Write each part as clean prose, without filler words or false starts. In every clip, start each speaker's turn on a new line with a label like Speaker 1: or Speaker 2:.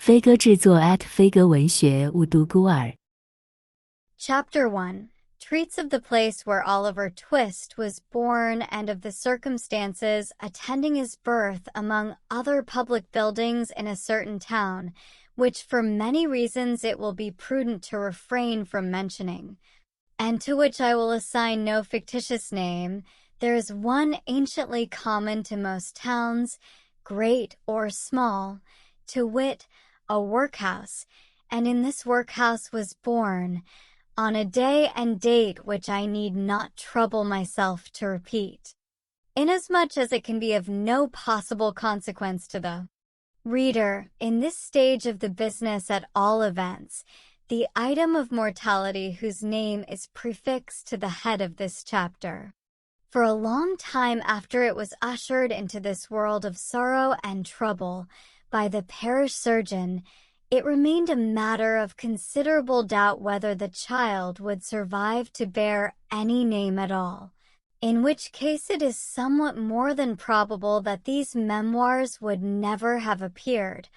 Speaker 1: 飞鸽制作飞鸽文学雾都孤儿
Speaker 2: Chapter 1 Treats of the place where Oliver Twist was born and of the circumstances attending his birth among other public buildings in a certain town, which for many reasons it will be prudent to refrain from mentioning, and to which I will assign no fictitious name. There is one anciently common to most towns, great or small, to wit, a workhouse, and in this workhouse was born, on a day and date which I need not trouble myself to repeat, inasmuch as it can be of no possible consequence to the reader, in this stage of the business at all events, the item of mortality whose name is prefixed to the head of this chapter. For a long time after it was ushered into this world of sorrow and trouble by the parish surgeon, it remained a matter of considerable doubt whether the child would survive to bear any name at all, in which case it is somewhat more than probable that these memoirs would never have appeared,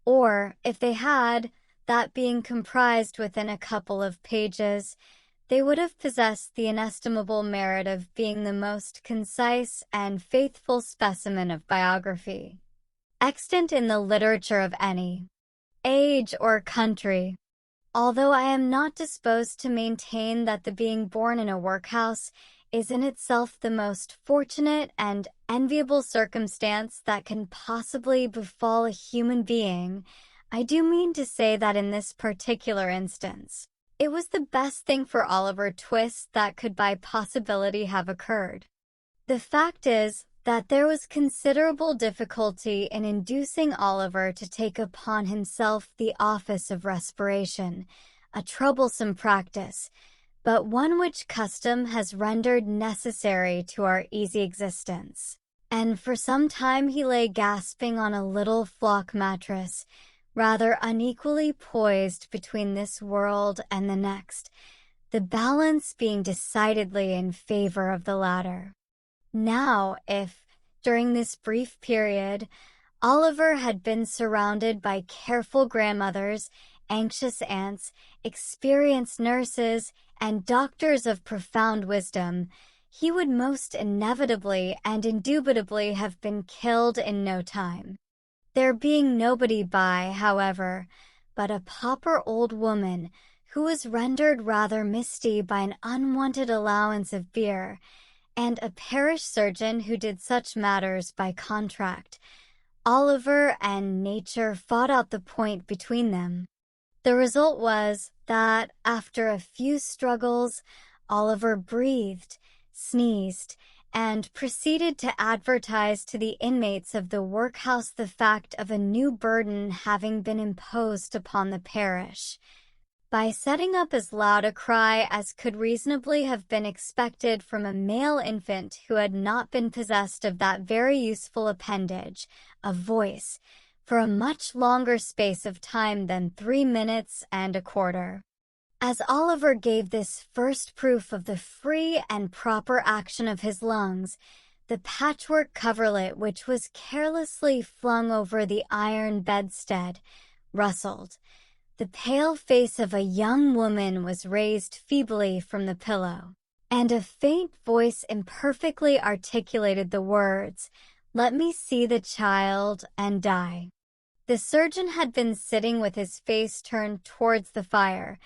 Speaker 2: or, if they had, that being comprised within a couple of pages, they would have possessed the inestimable merit of being the most concise and faithful specimen of biography extant in the literature of any age or country. Although I am not disposed to maintain that the being born in a workhouse is in itself the most fortunate and enviable circumstance that can possibly befall a human being, I do mean to say that in this particular instance, it was the best thing for Oliver Twist that could by possibility have occurred. The fact is that there was considerable difficulty in inducing Oliver to take upon himself the office of respiration, a troublesome practice, but one which custom has rendered necessary to our easy existence. And for some time he lay gasping on a little flock mattress, rather unequally poised between this world and the next, the balance being decidedly in favor of the latter. Now, if, during this brief period, Oliver had been surrounded by careful grandmothers, anxious aunts, experienced nurses, and doctors of profound wisdom, he would most inevitably and indubitably have been killed in no time. There being nobody by, however, but a pauper old woman, who was rendered rather misty by an unwonted allowance of beer, and a parish surgeon who did such matters by contract, Oliver and nature fought out the point between them. The result was that, after a few struggles, Oliver breathed, sneezed, and proceeded to advertise to the inmates of the workhouse the fact of a new burden having been imposed upon the parish, by setting up as loud a cry as could reasonably have been expected from a male infant who had not been possessed of that very useful appendage, a voice, for a much longer space of time than 3 minutes and a quarter. As Oliver gave this first proof of the free and proper action of his lungs, the patchwork coverlet which was carelessly flung over the iron bedstead rustled. The pale face of a young woman was raised feebly from the pillow, and a faint voice imperfectly articulated the words, "Let me see the child and die." The surgeon had been sitting with his face turned towards the fire,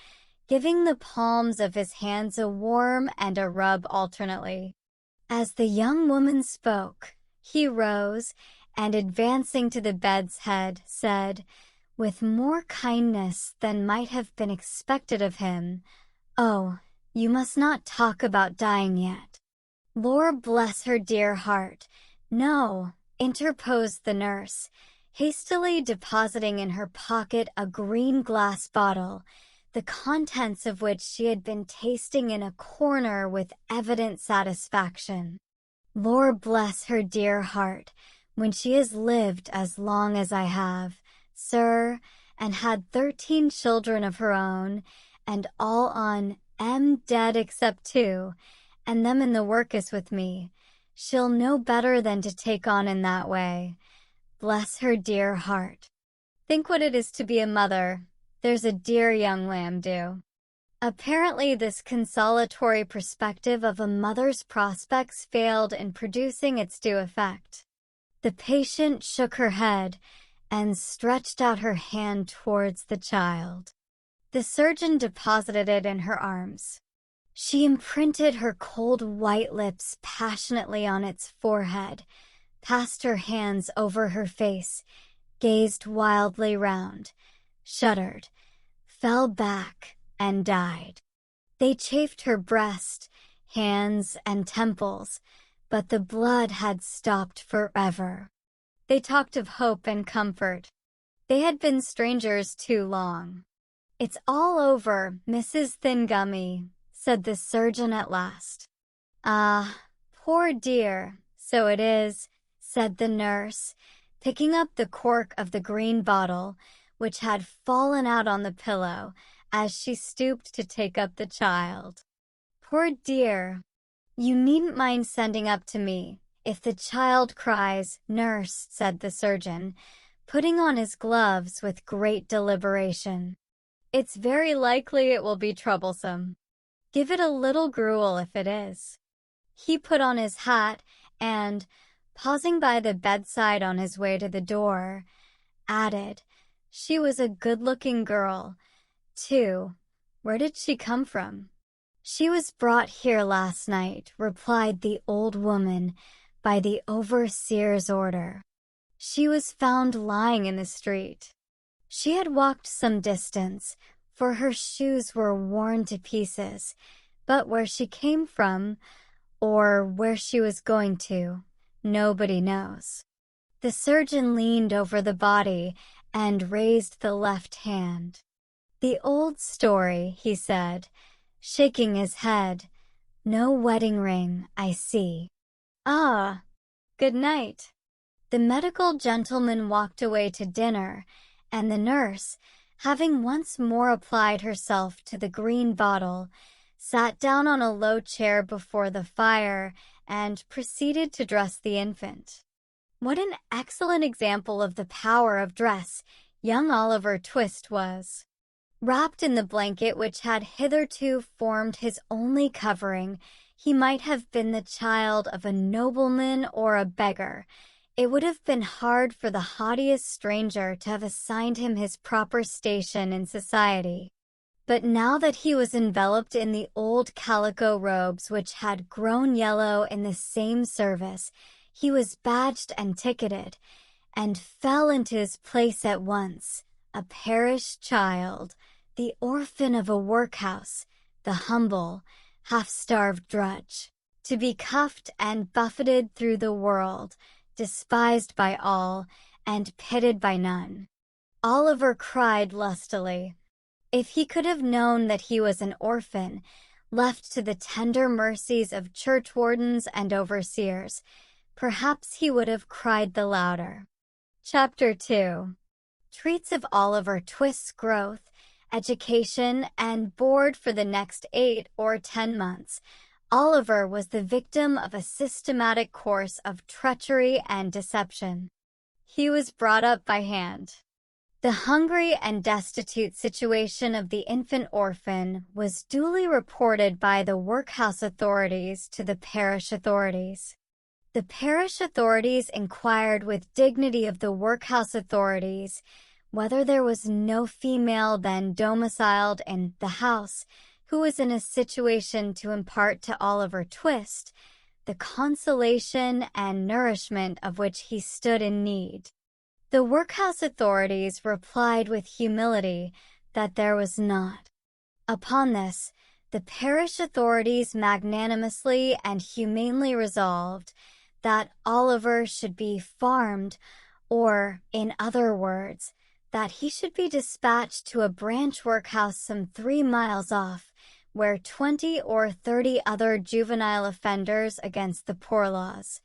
Speaker 2: giving the palms of his hands a warm and a rub alternately. As the young woman spoke, he rose, and advancing to the bed's head, said, with more kindness than might have been expected of him, "Oh, you must not talk about dying yet." "Lord bless her dear heart, no," interposed the nurse, hastily depositing in her pocket a green glass bottle, the contents of which she had been tasting in a corner with evident satisfaction. "Lord bless her dear heart, when she has lived as long as I have, sir, and had 13 children of her own, and all on dead except 2, and them in the workus with me, she'll know better than to take on in that way. Bless her dear heart." Think what it is to be a mother. There's a dear young lamb due. Apparently, this consolatory perspective of a mother's prospects failed in producing its due effect. The patient shook her head and stretched out her hand towards the child. The surgeon deposited it in her arms. She imprinted her cold white lips passionately on its forehead, passed her hands over her face, gazed wildly round, shuddered, fell back, and died. They chafed her breast, hands, and temples, but the blood had stopped forever. They talked of hope and comfort. They had been strangers too long. "It's all over, Mrs. Thingummy," said the surgeon at last. "Ah, poor dear, so it is," said the nurse, picking up the cork of the green bottle, which had fallen out on the pillow, as she stooped to take up the child. "Poor dear. You needn't mind sending up to me. If the child cries, nurse," said the surgeon, putting on his gloves with great deliberation. "It's very likely it will be troublesome. Give it a little gruel if it is." He put on his hat and, pausing by the bedside on his way to the door, added, "She was a good-looking girl, too. Where did she come from?" "She was brought here last night," replied the old woman, "by the overseer's order. She was found lying in the street. She had walked some distance, for her shoes were worn to pieces, but where she came from, or where she was going to, nobody knows." The surgeon leaned over the body and raised the left hand. "The old story," he said, shaking his head. "No wedding ring, I see. Ah, good night." The medical gentleman walked away to dinner, and the nurse, having once more applied herself to the green bottle, sat down on a low chair before the fire and proceeded to dress the infant. What an excellent example of the power of dress young Oliver Twist was! Wrapped in the blanket which had hitherto formed his only covering, he might have been the child of a nobleman or a beggar. It would have been hard for the haughtiest stranger to have assigned him his proper station in society. But now that he was enveloped in the old calico robes which had grown yellow in the same service, he was badged and ticketed, and fell into his place at once, a parish child, the orphan of a workhouse, the humble, half-starved drudge, to be cuffed and buffeted through the world, despised by all, and pitied by none. Oliver cried lustily. If he could have known that he was an orphan, left to the tender mercies of churchwardens and overseers, perhaps he would have cried the louder. Chapter 2 Treats of Oliver Twist's growth, education, and board for the next 8 or 10 months. Oliver was the victim of a systematic course of treachery and deception. He was brought up by hand. The hungry and destitute situation of the infant orphan was duly reported by the workhouse authorities to the parish authorities. The parish authorities inquired with dignity of the workhouse authorities whether there was no female then domiciled in the house who was in a situation to impart to Oliver Twist the consolation and nourishment of which he stood in need. The workhouse authorities replied with humility that there was not. Upon this, the parish authorities magnanimously and humanely resolved that Oliver should be farmed, or, in other words, that he should be dispatched to a branch workhouse some 3 miles off, where 20 or 30 other juvenile offenders against the poor laws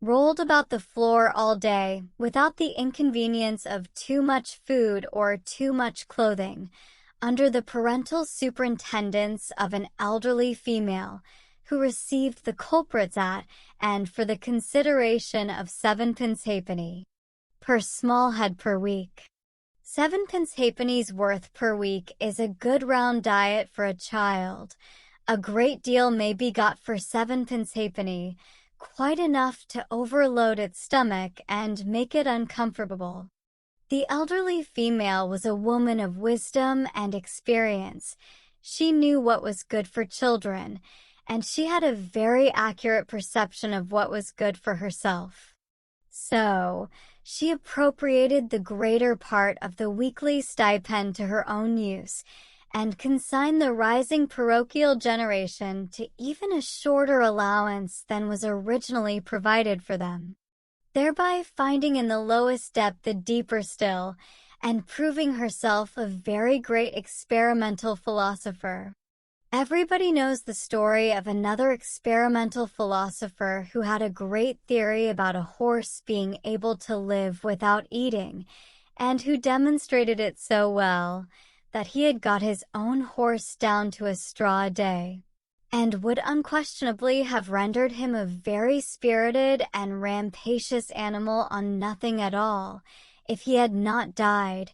Speaker 2: rolled about the floor all day without the inconvenience of too much food or too much clothing, under the parental superintendence of an elderly female, who received the culprits at and for the consideration of 7 pence halfpenny per small head per week. 7 halfpennies worth per week is a good round diet for a child. A great deal may be got for 7 halfpenny, quite enough to overload its stomach and make it uncomfortable. The elderly female was a woman of wisdom and experience. She knew what was good for children, and she had a very accurate perception of what was good for herself. So, she appropriated the greater part of the weekly stipend to her own use, and consigned the rising parochial generation to even a shorter allowance than was originally provided for them, thereby finding in the lowest depth the deeper still, and proving herself a very great experimental philosopher. Everybody knows the story of another experimental philosopher who had a great theory about a horse being able to live without eating, and who demonstrated it so well that he had got his own horse down to a straw a day, and would unquestionably have rendered him a very spirited and rampacious animal on nothing at all, if he had not died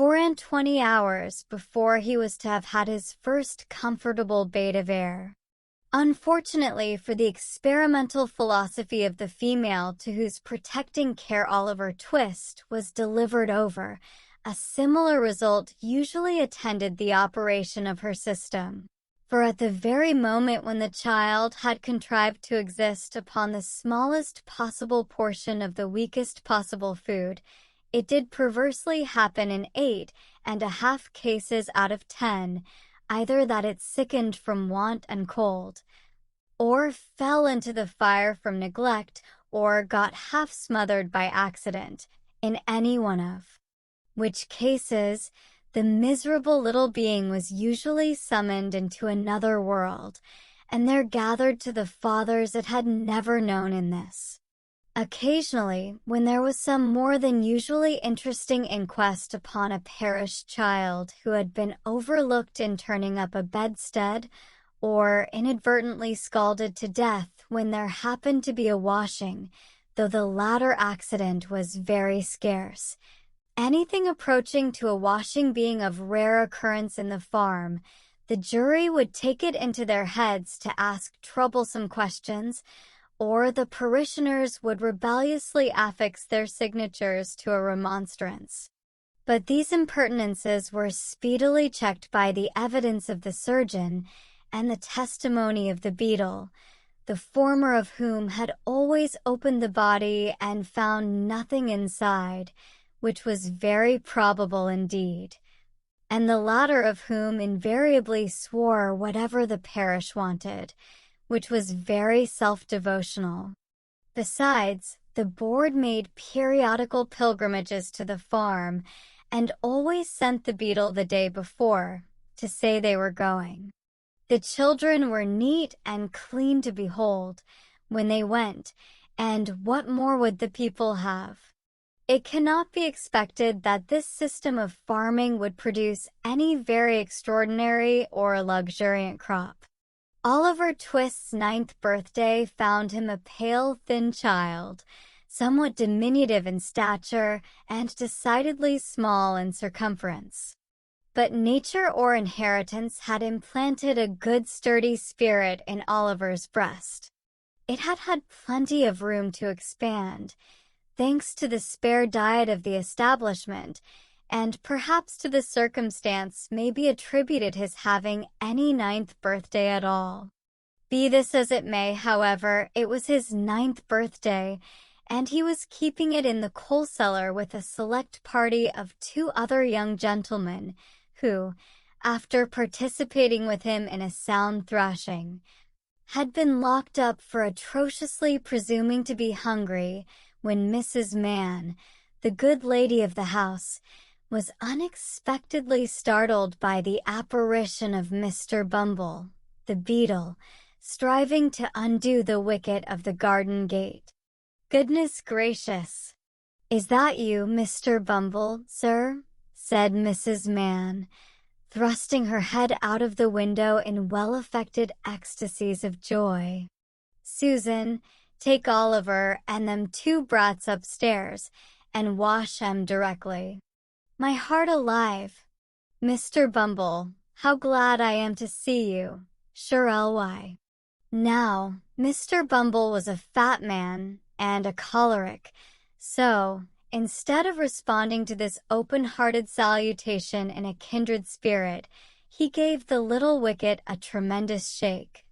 Speaker 2: 24 hours before he was to have had his first comfortable bait of air. Unfortunately for the experimental philosophy of the female to whose protecting care Oliver Twist was delivered over, a similar result usually attended the operation of her system. For at the very moment when the child had contrived to exist upon the smallest possible portion of the weakest possible food, it did perversely happen in 8.5 cases out of 10, either that it sickened from want and cold, or fell into the fire from neglect, or got half smothered by accident, in any one of which cases the miserable little being was usually summoned into another world, and there gathered to the fathers it had never known in this. Occasionally, when there was some more than usually interesting inquest upon a perished child who had been overlooked in turning up a bedstead, or inadvertently scalded to death when there happened to be a washing, though the latter accident was very scarce, anything approaching to a washing being of rare occurrence in the farm, the jury would take it into their heads to ask troublesome questions, or the parishioners would rebelliously affix their signatures to a remonstrance. But these impertinences were speedily checked by the evidence of the surgeon and the testimony of the beadle, the former of whom had always opened the body and found nothing inside, which was very probable indeed, and the latter of whom invariably swore whatever the parish wanted, which was very self-devotional. Besides, the board made periodical pilgrimages to the farm, and always sent the beadle the day before, to say they were going. The children were neat and clean to behold when they went, and what more would the people have? It cannot be expected that this system of farming would produce any very extraordinary or luxuriant crop. Oliver Twist's 9th birthday found him a pale, thin child, somewhat diminutive in stature and decidedly small in circumference. But nature or inheritance had implanted a good sturdy spirit in Oliver's breast. It had had plenty of room to expand, thanks to the spare diet of the establishment, and perhaps to the circumstance may be attributed his having any 9th birthday at all. Be this as it may, however, it was his 9th birthday, and he was keeping it in the coal cellar with a select party of 2 other young gentlemen, who, after participating with him in a sound thrashing, had been locked up for atrociously presuming to be hungry, when Mrs. Mann, the good lady of the house, was unexpectedly startled by the apparition of Mr. Bumble, the beadle, striving to undo the wicket of the garden gate. "Goodness gracious! Is that you, Mr. Bumble, sir?" said Mrs. Mann, thrusting her head out of the window in well-affected ecstasies of joy. "Susan, take Oliver and them 2 brats upstairs, and wash 'em directly." My heart alive. Mr. Bumble, how glad I am to see you. Sure ly. Now, Mr. Bumble was a fat man and a choleric, so, instead of responding to this open-hearted salutation in a kindred spirit, he gave the little wicket a tremendous shake,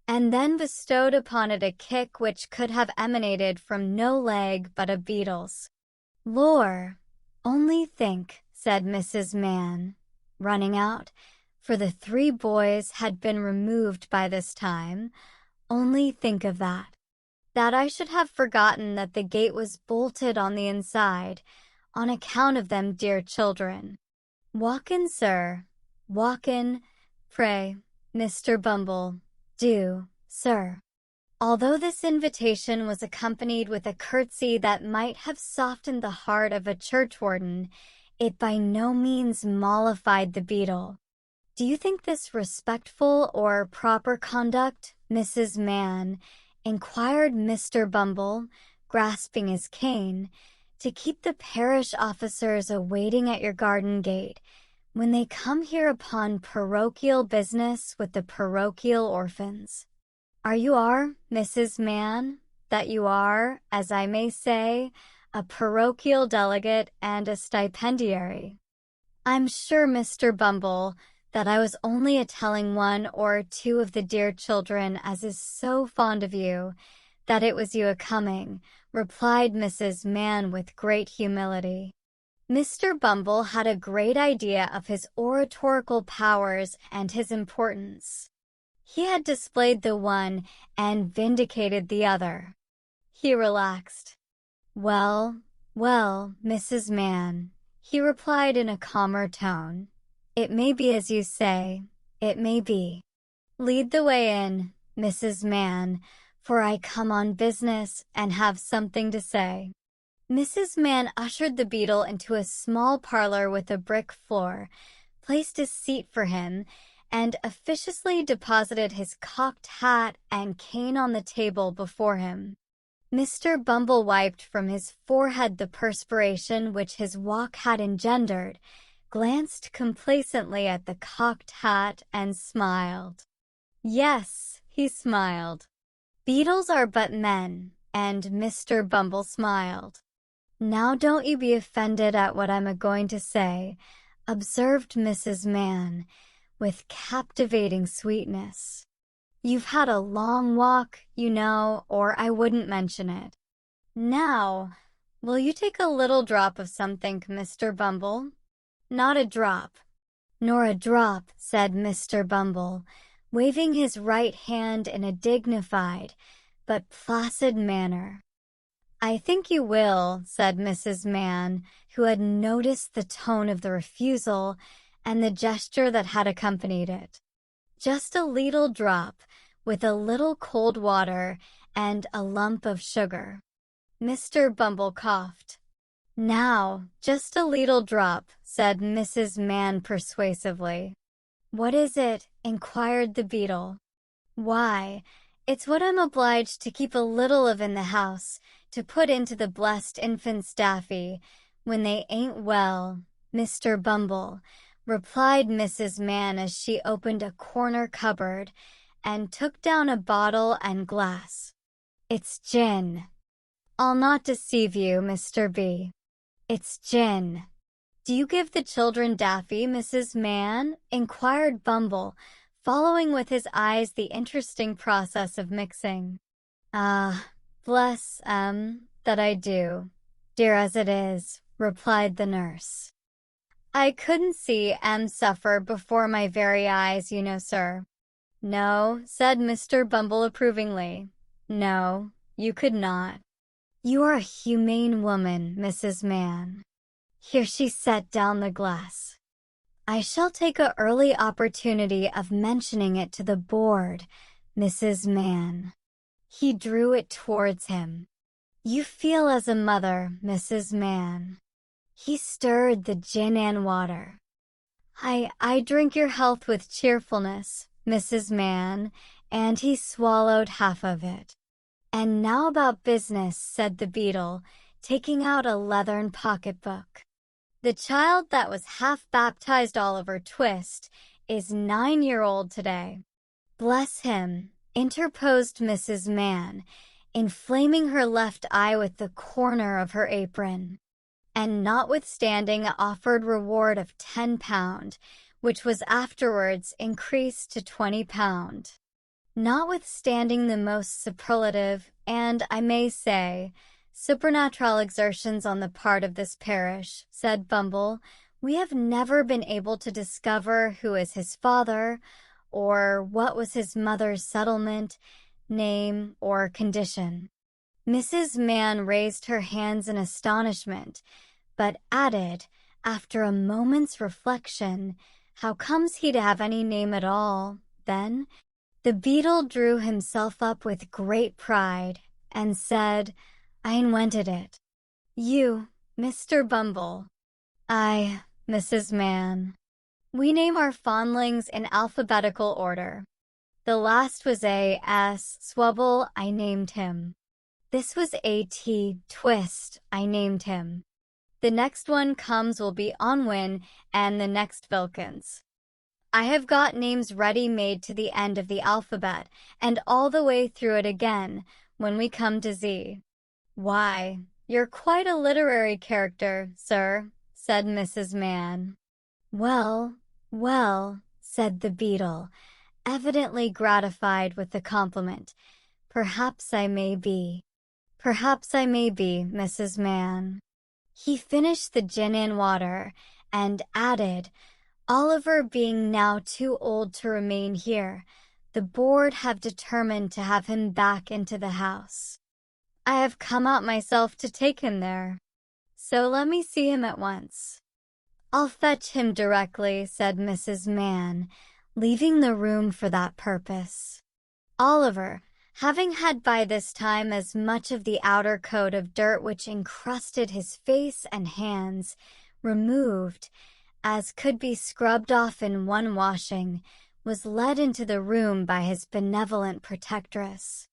Speaker 2: and then bestowed upon it a kick which could have emanated from no leg but a beetle's. Lor, only think, said Mrs. Mann, running out, for the 3 boys had been removed by this time. Only think of that. That I should have forgotten that the gate was bolted on the inside, on account of them dear children. Walk in, sir. Walk in, pray, Mr. Bumble. Do, sir. Although this invitation was accompanied with a curtsy that might have softened the heart of a churchwarden, it by no means mollified the beadle. Do you think this respectful or proper conduct, Mrs. Mann? Inquired Mr. Bumble, grasping his cane, to keep the parish officers awaiting at your garden gate, when they come here upon parochial business with the parochial orphans. You are, Mrs. Mann, that you are, as I may say, a parochial delegate and a stipendiary. I'm sure, Mr. Bumble, that I was only a-telling 1 or 2 of the dear children as is so fond of you, that it was you a-coming, replied Mrs. Mann with great humility. Mr. Bumble had a great idea of his oratorical powers and his importance. He had displayed the one and vindicated the other. He relaxed. Well, well, Mrs. Mann, he replied in a calmer tone. It may be as you say, it may be. Lead the way in, Mrs. Mann, for I come on business and have something to say. Mrs. Mann ushered the beadle into a small parlor with a brick floor, placed a seat for him, and officiously deposited his cocked hat and cane on the table before him. Mr. Bumble wiped from his forehead the perspiration which his walk had engendered, glanced complacently at the cocked hat, and smiled. Yes, he smiled. Beetles are but men, and Mr. Bumble smiled. Now don't you be offended at what I'm a-going to say, observed Mrs. Mann, with captivating sweetness. You've had a long walk, you know, or I wouldn't mention it. Now, will you take a little drop of something, Mr. Bumble? Not a drop. Nor a drop, said Mr. Bumble, waving his right hand in a dignified but placid manner. I think you will, said Mrs. Mann, who had noticed the tone of the refusal and the gesture that had accompanied it. Just a leetle drop, with a little cold water and a lump of sugar. Mr. Bumble coughed. Now, just a leetle drop, said Mrs. Mann persuasively. What is it? Inquired the beadle. Why, it's what I'm obliged to keep a little of in the house, to put into the blessed infant's daffy, when they ain't well, Mr. Bumble, replied Mrs. Mann as she opened a corner cupboard and took down a bottle and glass. It's gin. I'll not deceive you, Mr. B. It's gin. Do you give the children daffy, Mrs. Mann? Inquired Bumble, following with his eyes the interesting process of mixing. Ah, bless that I do, dear as it is, replied the nurse. I couldn't see suffer before my very eyes, you know, sir. No, said Mr. Bumble approvingly. No, you could not. You are a humane woman, Mrs. Mann. Here she set down the glass. I shall take an early opportunity of mentioning it to the board, Mrs. Mann. He drew it towards him. You feel as a mother, Mrs. Mann. He stirred the gin and water. I drink your health with cheerfulness, Mrs. Mann, and he swallowed half of it. And now about business, said the beadle, taking out a leathern pocketbook. The child that was half-baptized Oliver Twist is 9-year-old today. Bless him, interposed Mrs. Mann, inflaming her left eye with the corner of her apron, and notwithstanding an offered reward of £10, which was afterwards increased to £20. Notwithstanding the most superlative, and I may say, supernatural exertions on the part of this parish, said Bumble, we have never been able to discover who is his father, or what was his mother's settlement, name, or condition. Mrs. Mann raised her hands in astonishment, but added, after a moment's reflection, how comes he to have any name at all, then? The beetle drew himself up with great pride, and said, I invented it. You, Mr. Bumble. I, Mrs. Mann. We name our fondlings in alphabetical order. The last was A.S. Swubble, I named him. This was A.T. Twist, I named him. The next one comes will be Onwin, and the next Vilkins. I have got names ready-made to the end of the alphabet, and all the way through it again, when we come to Z. Why, you're quite a literary character, sir, said Mrs. Mann. Well, well, said the beetle, evidently gratified with the compliment. Perhaps I may be. Perhaps I may be, Mrs. Mann. He finished the gin and water, and added, Oliver being now too old to remain here, the board have determined to have him back into the house. I have come out myself to take him there. So let me see him at once. I'll fetch him directly, said Mrs. Mann, leaving the room for that purpose. Oliver, having had by this time as much of the outer coat of dirt which encrusted his face and hands, removed, as could be scrubbed off in one washing, was led into the room by his benevolent protectress.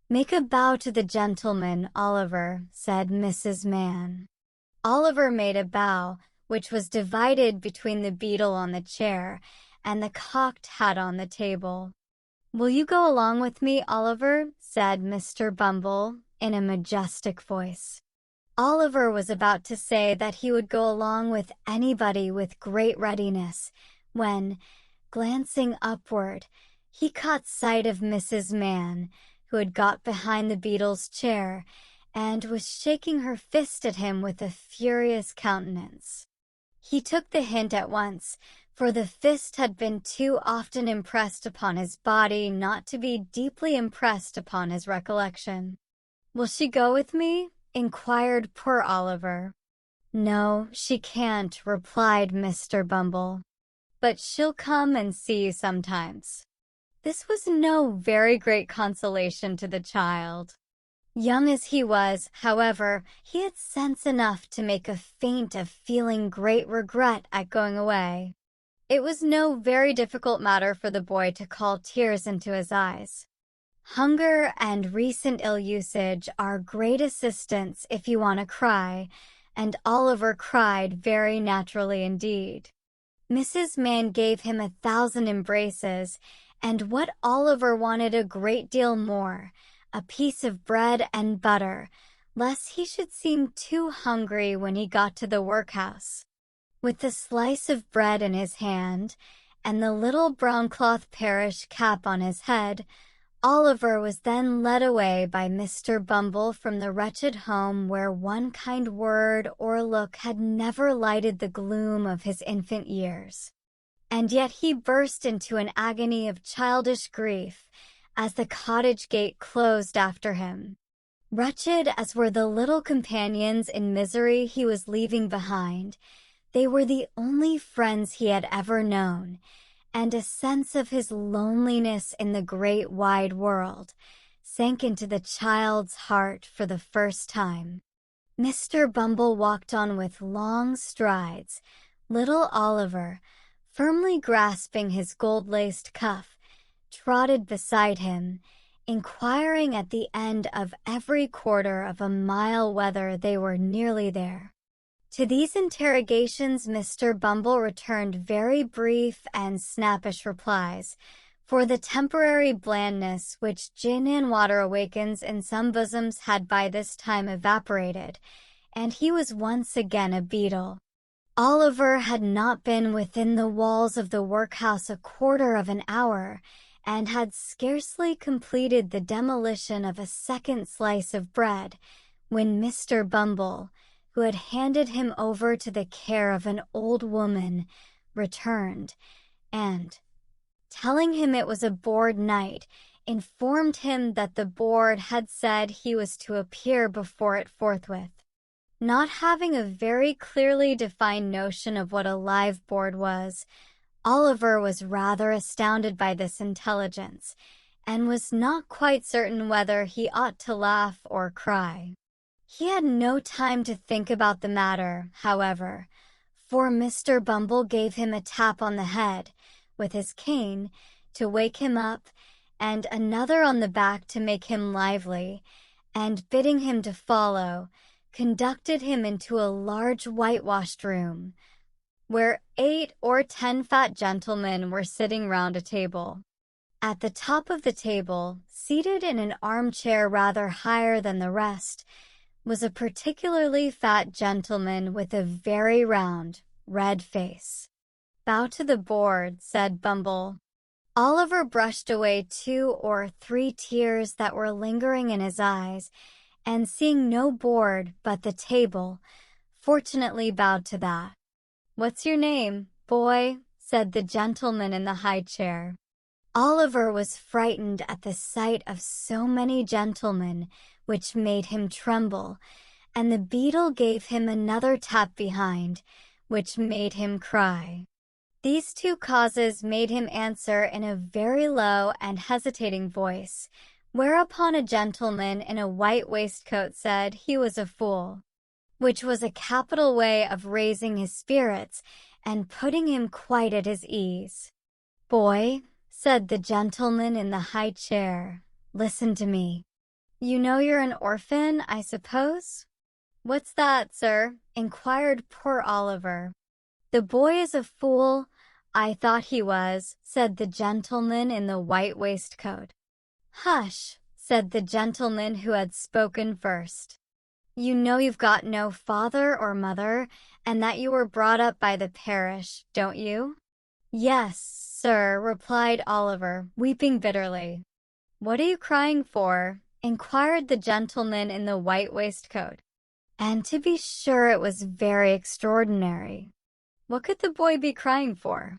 Speaker 2: Make a bow to the gentleman, Oliver, said Mrs. Mann. Oliver made a bow, which was divided between the beetle on the chair and the cocked hat on the table. Will you go along with me, Oliver? Said Mr. Bumble, in a majestic voice. Oliver was about to say that he would go along with anybody with great readiness, when, glancing upward, he caught sight of Mrs. Mann, who had got behind the beetle's chair, and was shaking her fist at him with a furious countenance. He took the hint at once, for the fist had been too often impressed upon his body not to be deeply impressed upon his recollection. Will she go with me? Inquired poor Oliver. No, she can't, replied Mr. Bumble. But she'll come and see you sometimes. This was no very great consolation to the child. Young as he was, however, he had sense enough to make a feint of feeling great regret at going away. It was no very difficult matter for the boy to call tears into his eyes. Hunger and recent ill-usage are great assistants if you want to cry, and Oliver cried very naturally indeed. Mrs. Mann gave him 1,000 embraces, and what Oliver wanted a great deal more, a piece of bread and butter, lest he should seem too hungry when he got to the workhouse. With the slice of bread in his hand, and the little brown-cloth parish cap on his head, Oliver was then led away by Mr. Bumble from the wretched home where one kind word or look had never lighted the gloom of his infant years. And yet he burst into an agony of childish grief as the cottage gate closed after him. Wretched as were the little companions in misery he was leaving behind, they were the only friends he had ever known, and a sense of his loneliness in the great wide world sank into the child's heart for the first time. Mr. Bumble walked on with long strides. Little Oliver, firmly grasping his gold-laced cuff, trotted beside him, inquiring at the end of every quarter of a mile whether they were nearly there. To these interrogations, Mr. Bumble returned very brief and snappish replies, for the temporary blandness which gin and water awakens in some bosoms had by this time evaporated, and he was once again a beetle. Oliver had not been within the walls of the workhouse a quarter of an hour, and had scarcely completed the demolition of a second slice of bread, when Mr. Bumble, who had handed him over to the care of an old woman, returned, and, telling him it was a bored night, informed him that the board had said he was to appear before it forthwith. Not having a very clearly defined notion of what a live board was, Oliver was rather astounded by this intelligence, and was not quite certain whether he ought to laugh or cry. He had no time to think about the matter, however, for Mr. Bumble gave him a tap on the head with his cane to wake him up, and another on the back to make him lively, and bidding him to follow, conducted him into a large whitewashed room, where 8 or 10 fat gentlemen were sitting round a table. At the top of the table, seated in an armchair rather higher than the rest, was a particularly fat gentleman with a very round, red face. "Bow to the board," said Bumble. Oliver brushed away 2 or 3 tears that were lingering in his eyes, and seeing no board but the table, fortunately bowed to that. "What's your name, boy?" said the gentleman in the high chair. Oliver was frightened at the sight of so many gentlemen, which made him tremble, and the beadle gave him another tap behind, which made him cry. These 2 causes made him answer in a very low and hesitating voice, whereupon a gentleman in a white waistcoat said he was a fool, which was a capital way of raising his spirits and putting him quite at his ease. "Boy," said the gentleman in the high chair, "listen to me. You know you're an orphan, I suppose?" "What's that, sir?" inquired poor Oliver. "The boy is a fool. I thought he was," said the gentleman in the white waistcoat. "Hush," said the gentleman who had spoken first. "You know you've got no father or mother, and that you were brought up by the parish, don't you?" "Yes, sir," replied Oliver, weeping bitterly. "What are you crying for?" inquired the gentleman in the white waistcoat. And to be sure it was very extraordinary. What could the boy be crying for?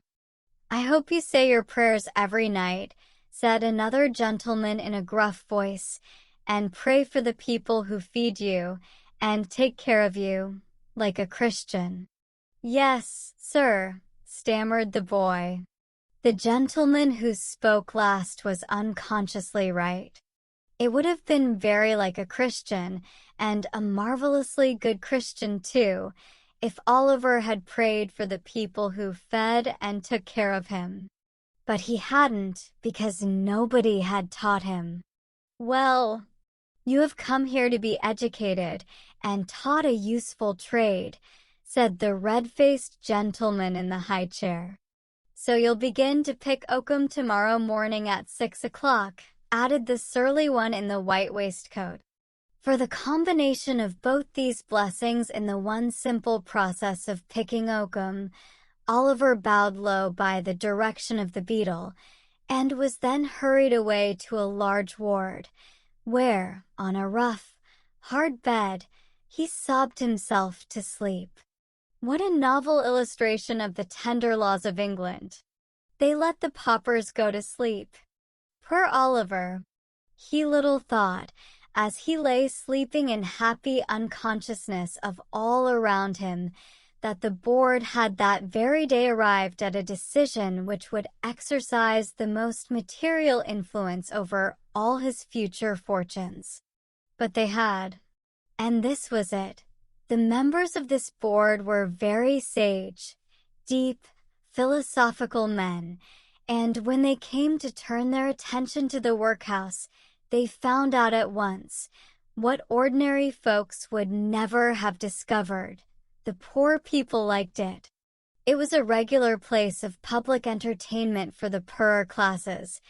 Speaker 2: "I hope you say your prayers every night," said another gentleman in a gruff voice, "and pray for the people who feed you, and take care of you, like a Christian." "Yes, sir," stammered the boy. The gentleman who spoke last was unconsciously right. It would have been very like a Christian, and a marvelously good Christian too, if Oliver had prayed for the people who fed and took care of him. But he hadn't, because nobody had taught him. "Well, you have come here to be educated and taught a useful trade," said the red-faced gentleman in the high chair. "So you'll begin to pick oakum tomorrow morning at 6 o'clock, added the surly one in the white waistcoat. For the combination of both these blessings in the one simple process of picking oakum, Oliver bowed low by the direction of the beadle, and was then hurried away to a large ward, where, on a rough, hard bed, he sobbed himself to sleep. What a novel illustration of the tender laws of England! They let the paupers go to sleep. Poor Oliver! He little thought, as he lay sleeping in happy unconsciousness of all around him, that the board had that very day arrived at a decision which would exercise the most material influence over all his future fortunes. But they had. And this was it. The members of this board were very sage, deep, philosophical men, and when they came to turn their attention to the workhouse, they found out at once what ordinary folks would never have discovered, The poor people liked it. It was a regular place of public entertainment for the poorer classes,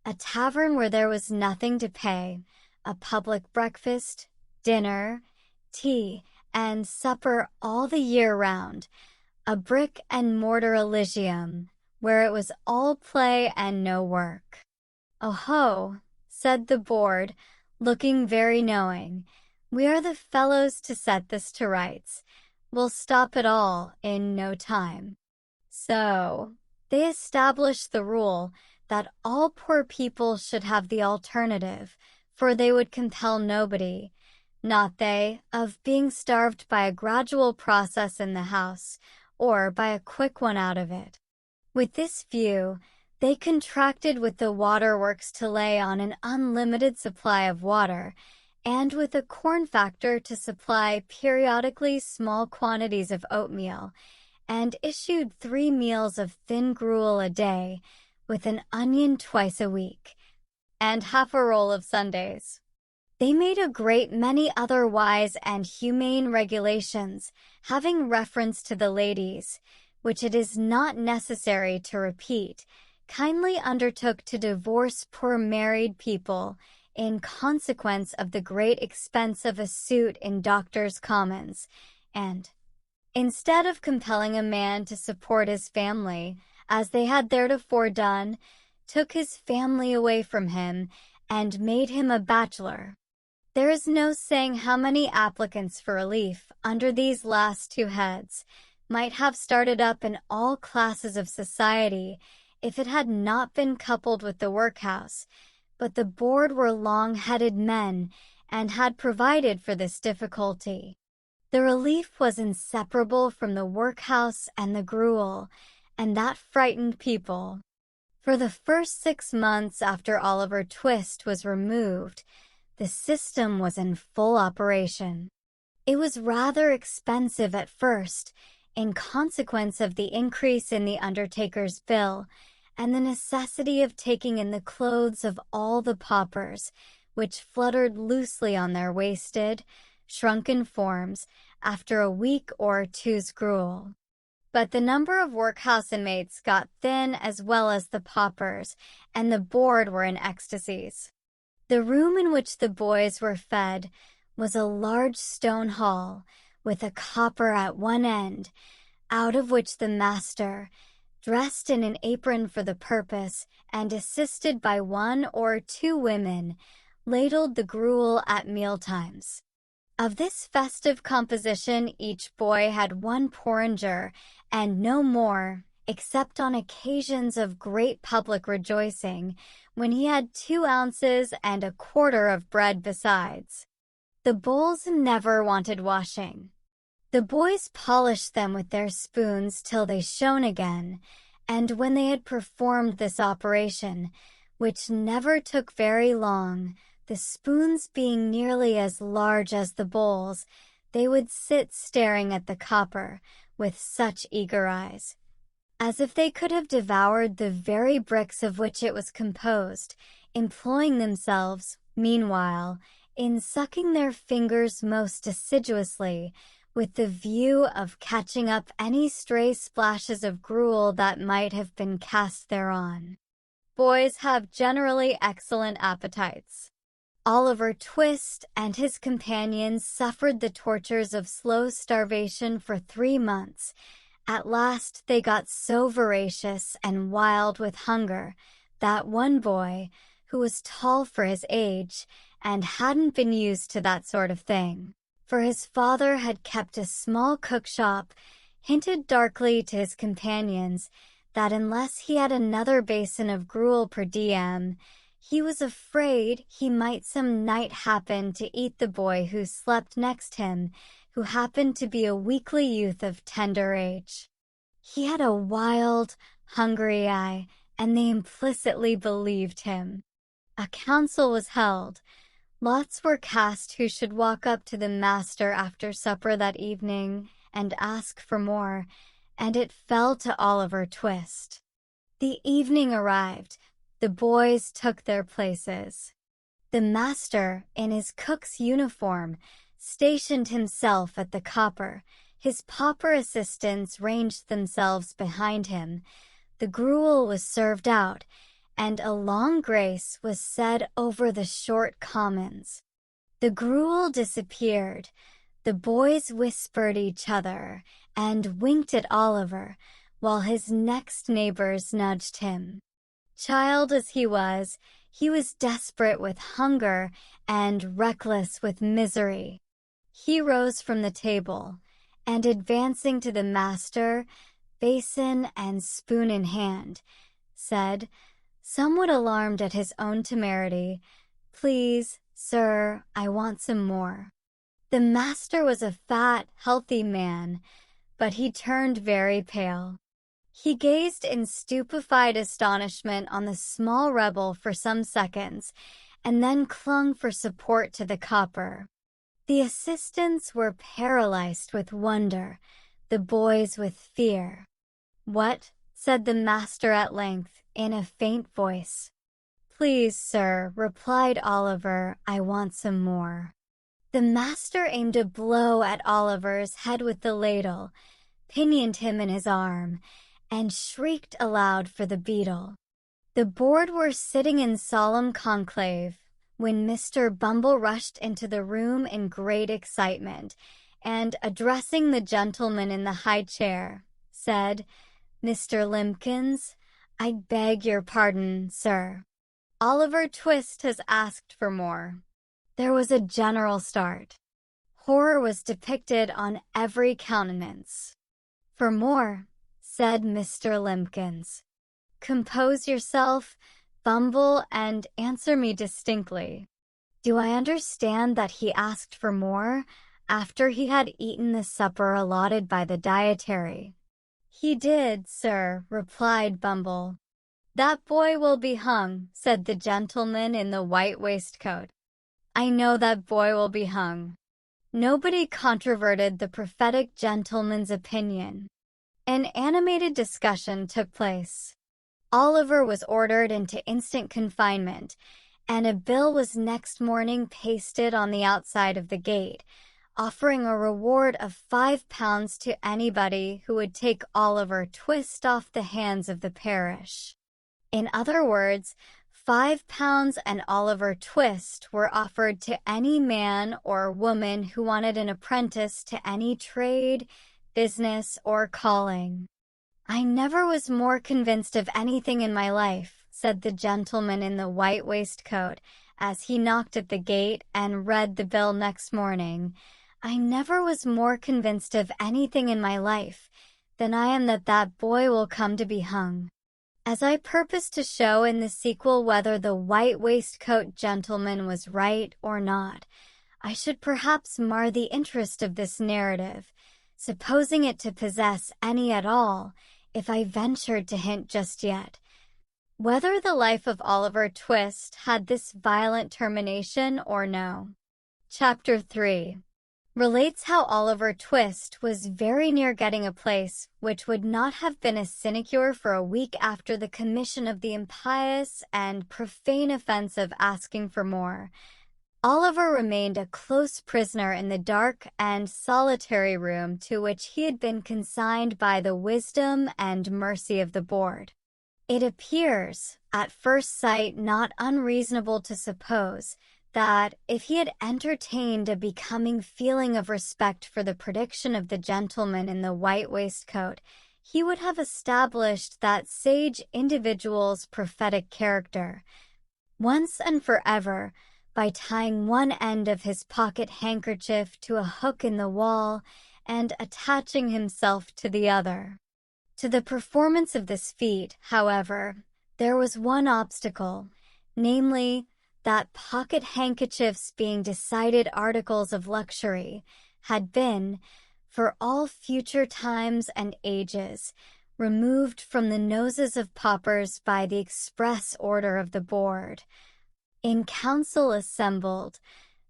Speaker 2: a tavern where there was nothing to pay, a public breakfast, dinner, tea, and supper all the year round, a brick-and-mortar Elysium, where it was all play and no work. "Oh-ho," said the board, looking very knowing. "We are the fellows to set this to rights. We'll stop it all in no time." So, they established the rule that all poor people should have the alternative, for they would compel nobody, not they, of being starved by a gradual process in the house, or by a quick one out of it. With this view, they contracted with the waterworks to lay on an unlimited supply of water, and with a corn factor to supply periodically small quantities of oatmeal, and issued 3 meals of thin gruel a day, with an onion twice a week, and half a roll of sundaes. They made a great many other wise and humane regulations, having reference to the ladies, which it is not necessary to repeat, kindly undertook to divorce poor married people, in consequence of the great expense of a suit in Doctors' Commons, and, instead of compelling a man to support his family, as they had theretofore done, took his family away from him, and made him a bachelor. There is no saying how many applicants for relief, under these last 2 heads, might have started up in all classes of society, if it had not been coupled with the workhouse, but the board were long-headed men, and had provided for this difficulty. The relief was inseparable from the workhouse and the gruel, and that frightened people. For the first 6 months after Oliver Twist was removed, the system was in full operation. It was rather expensive at first, in consequence of the increase in the undertaker's bill, and the necessity of taking in the clothes of all the paupers, which fluttered loosely on their wasted, shrunken forms after a week or 2's gruel. But the number of workhouse inmates got thin as well as the paupers, and the board were in ecstasies. The room in which the boys were fed was a large stone hall, with a copper at one end, out of which the master, dressed in an apron for the purpose, and assisted by 1 or 2 women, ladled the gruel at mealtimes. Of this festive composition each boy had 1 porringer, and no more, except on occasions of great public rejoicing, when he had 2 ounces and a quarter of bread besides. The bowls never wanted washing. The boys polished them with their spoons till they shone again, and when they had performed this operation, which never took very long, the spoons being nearly as large as the bowls, they would sit staring at the copper with such eager eyes, as if they could have devoured the very bricks of which it was composed, employing themselves, meanwhile, in sucking their fingers most assiduously, with the view of catching up any stray splashes of gruel that might have been cast thereon. Boys have generally excellent appetites. Oliver Twist and his companions suffered the tortures of slow starvation for 3 months. At last they got so voracious and wild with hunger that one boy, who was tall for his age, and hadn't been used to that sort of thing, for his father had kept a small cook-shop, hinted darkly to his companions that unless he had another basin of gruel per diem, he was afraid he might some night happen to eat the boy who slept next him, who happened to be a weakly youth of tender age. He had a wild, hungry eye, and they implicitly believed him. A council was held. Lots were cast who should walk up to the master after supper that evening and ask for more, and it fell to Oliver Twist. The evening arrived. The boys took their places. The master, in his cook's uniform, stationed himself at the copper, His pauper assistants ranged themselves behind him. The gruel was served out, and a long grace was said over the short commons. The gruel disappeared. The boys whispered each other and winked at Oliver, while his next neighbors nudged him. Child as he was desperate with hunger and reckless with misery. He rose from the table, and advancing to the master, basin and spoon in hand, said, somewhat alarmed at his own temerity, "Please, sir, I want some more." The master was a fat, healthy man, but he turned very pale. He gazed in stupefied astonishment on the small rebel for some seconds, and then clung for support to the copper. The assistants were paralyzed with wonder, the boys with fear. "What?" said the master at length, in a faint voice. "Please, sir," replied Oliver, "I want some more." The master aimed a blow at Oliver's head with the ladle, pinioned him in his arm, and shrieked aloud for the beetle. The board were sitting in solemn conclave, when Mr. Bumble rushed into the room in great excitement, and, addressing the gentleman in the high chair, said, "Mr. Limbkins, I beg your pardon, sir. Oliver Twist has asked for more." There was a general start. Horror was depicted on every countenance. "For more," said Mr. Limbkins. "Compose yourself, Bumble, and answer me distinctly. Do I understand that he asked for more after he had eaten the supper allotted by the dietary?" "He did, sir," replied Bumble. "That boy will be hung," said the gentleman in the white waistcoat. "I know that boy will be hung." Nobody controverted the prophetic gentleman's opinion. An animated discussion took place. Oliver was ordered into instant confinement, and a bill was next morning pasted on the outside of the gate, offering a reward of £5 to anybody who would take Oliver Twist off the hands of the parish. In other words, £5 and Oliver Twist were offered to any man or woman who wanted an apprentice to any trade, business, or calling. "I never was more convinced of anything in my life," said the gentleman in the white waistcoat, as he knocked at the gate and read the bill next morning. "I never was more convinced of anything in my life than I am that that boy will come to be hung." As I purpose to show in the sequel whether the white waistcoat gentleman was right or not, I should perhaps mar the interest of this narrative, supposing it to possess any at all, if I ventured to hint just yet. Whether the life of Oliver Twist had this violent termination or no. Chapter 3 relates how Oliver Twist was very near getting a place which would not have been a sinecure for a week after the commission of the impious and profane offense of asking for more. Oliver remained a close prisoner in the dark and solitary room to which he had been consigned by the wisdom and mercy of the board. It appears, at first sight, not unreasonable to suppose that if he had entertained a becoming feeling of respect for the prediction of the gentleman in the white waistcoat, he would have established that sage individual's prophetic character, once and forever, by tying one end of his pocket handkerchief to a hook in the wall and attaching himself to the other. To the performance of this feat, however, there was one obstacle, namely, that pocket handkerchiefs, being decided articles of luxury, had been, for all future times and ages, removed from the noses of paupers by the express order of the board. In council assembled,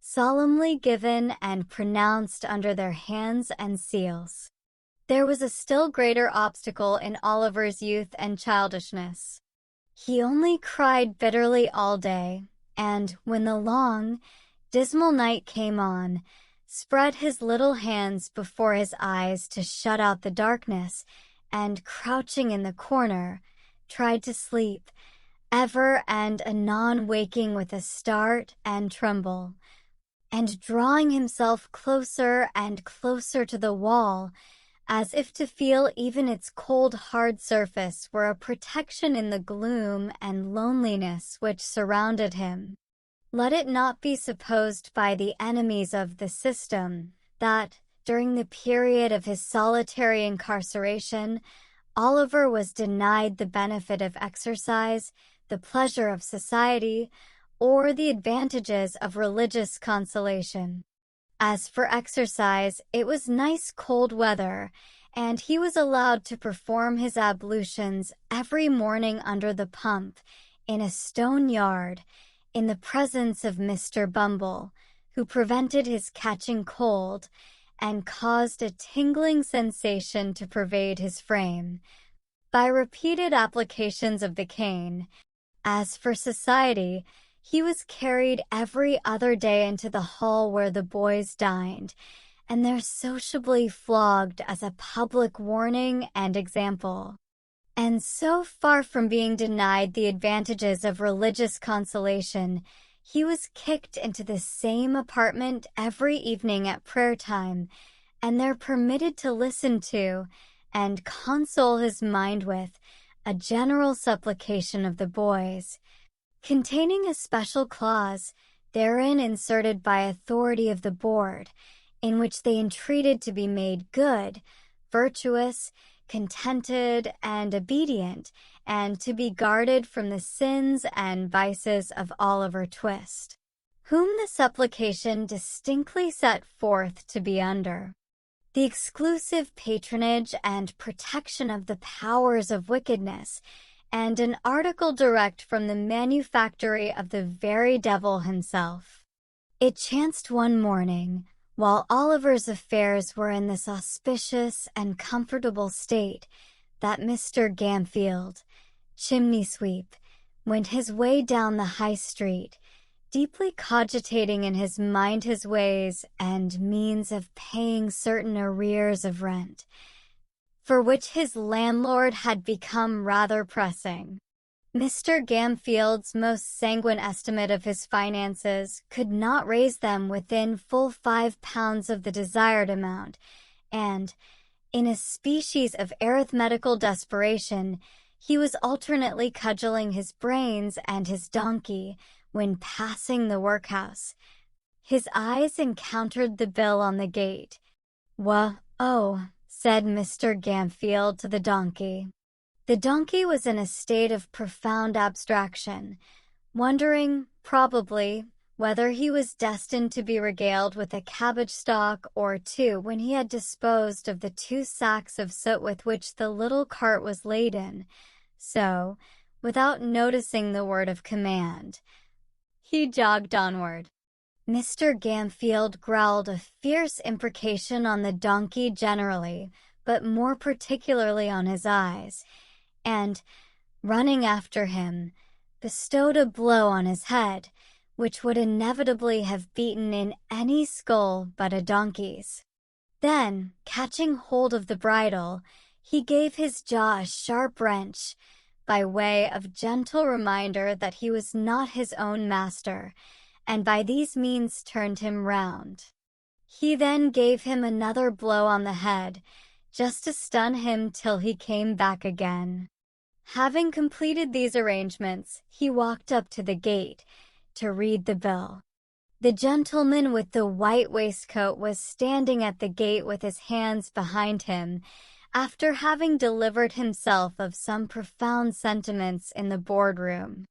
Speaker 2: solemnly given and pronounced under their hands and seals. There was a still greater obstacle in Oliver's youth and childishness. He only cried bitterly all day, and when the long, dismal night came on, spread his little hands before his eyes to shut out the darkness, and crouching in the corner, tried to sleep, ever and anon waking with a start and tremble, and drawing himself closer and closer to the wall, as if to feel even its cold hard surface were a protection in the gloom and loneliness which surrounded him. Let it not be supposed by the enemies of the system that, during the period of his solitary incarceration, Oliver was denied the benefit of exercise, the pleasure of society, or the advantages of religious consolation. As for exercise, it was nice cold weather, and he was allowed to perform his ablutions every morning under the pump, in a stone yard, in the presence of Mr. Bumble, who prevented his catching cold, and caused a tingling sensation to pervade his frame, by repeated applications of the cane. As for society, he was carried every other day into the hall where the boys dined, and there sociably flogged as a public warning and example. And so far from being denied the advantages of religious consolation, he was kicked into the same apartment every evening at prayer time, and there permitted to listen to, and console his mind with, a general supplication of the boys, containing a special clause, therein inserted by authority of the board, in which they entreated to be made good, virtuous, contented, and obedient, and to be guarded from the sins and vices of Oliver Twist, whom the supplication distinctly set forth to be under the exclusive patronage and protection of the powers of wickedness, and an article direct from the manufactory of the very devil himself. It chanced one morning, while Oliver's affairs were in this auspicious and comfortable state, that Mr. Gamfield, chimney sweep, went his way down the High Street, deeply cogitating in his mind his ways and means of paying certain arrears of rent, for which his landlord had become rather pressing. Mr. Gamfield's most sanguine estimate of his finances could not raise them within full £5 of the desired amount, and, in a species of arithmetical desperation, he was alternately cudgelling his brains and his donkey when passing the workhouse. His eyes encountered the bill on the gate. "Oh," said Mr. Gamfield to the donkey. The donkey was in a state of profound abstraction, wondering, probably, whether he was destined to be regaled with a cabbage stalk or two when he had disposed of the 2 sacks of soot with which the little cart was laden. So, without noticing the word of command, he jogged onward. Mr. Gamfield growled a fierce imprecation on the donkey generally, but more particularly on his eyes, and, running after him, bestowed a blow on his head, which would inevitably have beaten in any skull but a donkey's. Then, catching hold of the bridle, he gave his jaw a sharp wrench, by way of gentle reminder that he was not his own master, and by these means turned him round. He then gave him another blow on the head, just to stun him till he came back again. Having completed these arrangements, he walked up to the gate, to read the bill. The gentleman with the white waistcoat was standing at the gate with his hands behind him, after having delivered himself of some profound sentiments in the boardroom.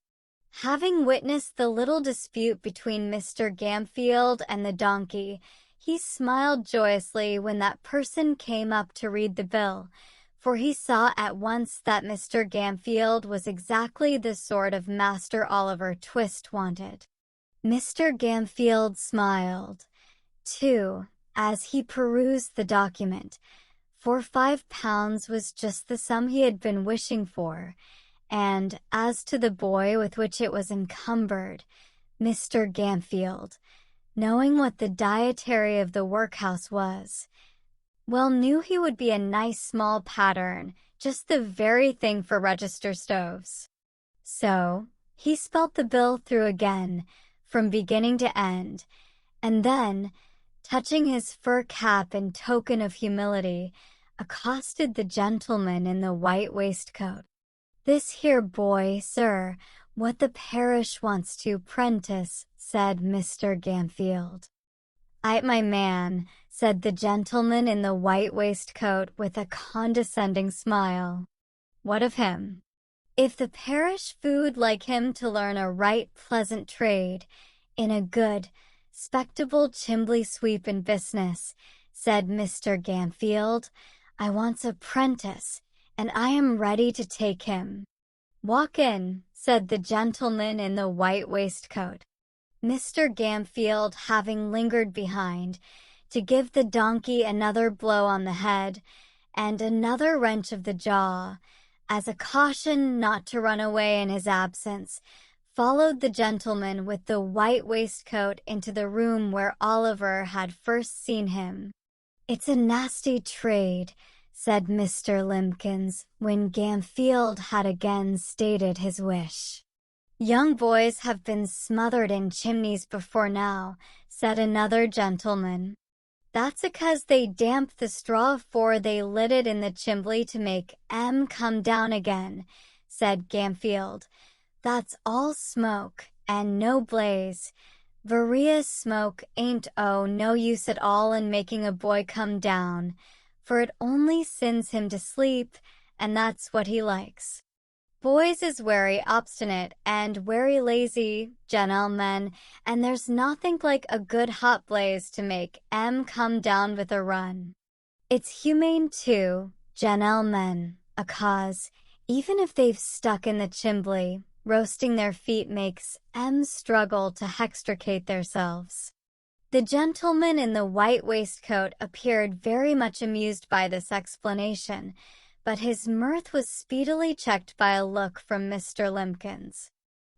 Speaker 2: Having witnessed the little dispute between Mr. Gamfield and the donkey, he smiled joyously when that person came up to read the bill, for he saw at once that Mr. Gamfield was exactly the sort of Master Oliver Twist wanted. Mr. Gamfield smiled, too, as he perused the document, for £5 was just the sum he had been wishing for, and as to the boy with which it was encumbered, Mr. Gamfield, knowing what the dietary of the workhouse was. Well, knew he would be a nice small pattern, just the very thing for register stoves. So, he spelt the bill through again, from beginning to end, and then, touching his fur cap in token of humility, accosted the gentleman in the white waistcoat. "This here boy, sir, what the parish wants to prentice," said Mr. Gamfield. "Aight, my man," said the gentleman in the white waistcoat with a condescending smile. "What of him?" "If the parish food like him to learn a right pleasant trade, in a good, spectable chimbley sweep in business," said Mr. Gamfield, "I wants a prentice, and I am ready to take him." "Walk in," said the gentleman in the white waistcoat. Mr. Gamfield, having lingered behind, to give the donkey another blow on the head, and another wrench of the jaw, as a caution not to run away in his absence, followed the gentleman with the white waistcoat into the room where Oliver had first seen him. "It's a nasty trade," said Mr. Limbkins, when Gamfield had again stated his wish. "Young boys have been smothered in chimneys before now," said another gentleman. "That's because they damped the straw afore they lit it in the chimbley to make 'em come down again," said Gamfield. "That's all smoke, and no blaze. Various smoke ain't no use at all in making a boy come down, for it only sends him to sleep, and that's what he likes. Boys is wery obstinate and wery lazy, gentlemen, and there's nothing like a good hot blaze to make 'em come down with a run. It's humane too, gentlemen, acause, even if they've stuck in the chimbley, roasting their feet makes 'em struggle to hextricate theirselves." The gentleman in the white waistcoat appeared very much amused by this explanation, but his mirth was speedily checked by a look from Mr. Limbkins.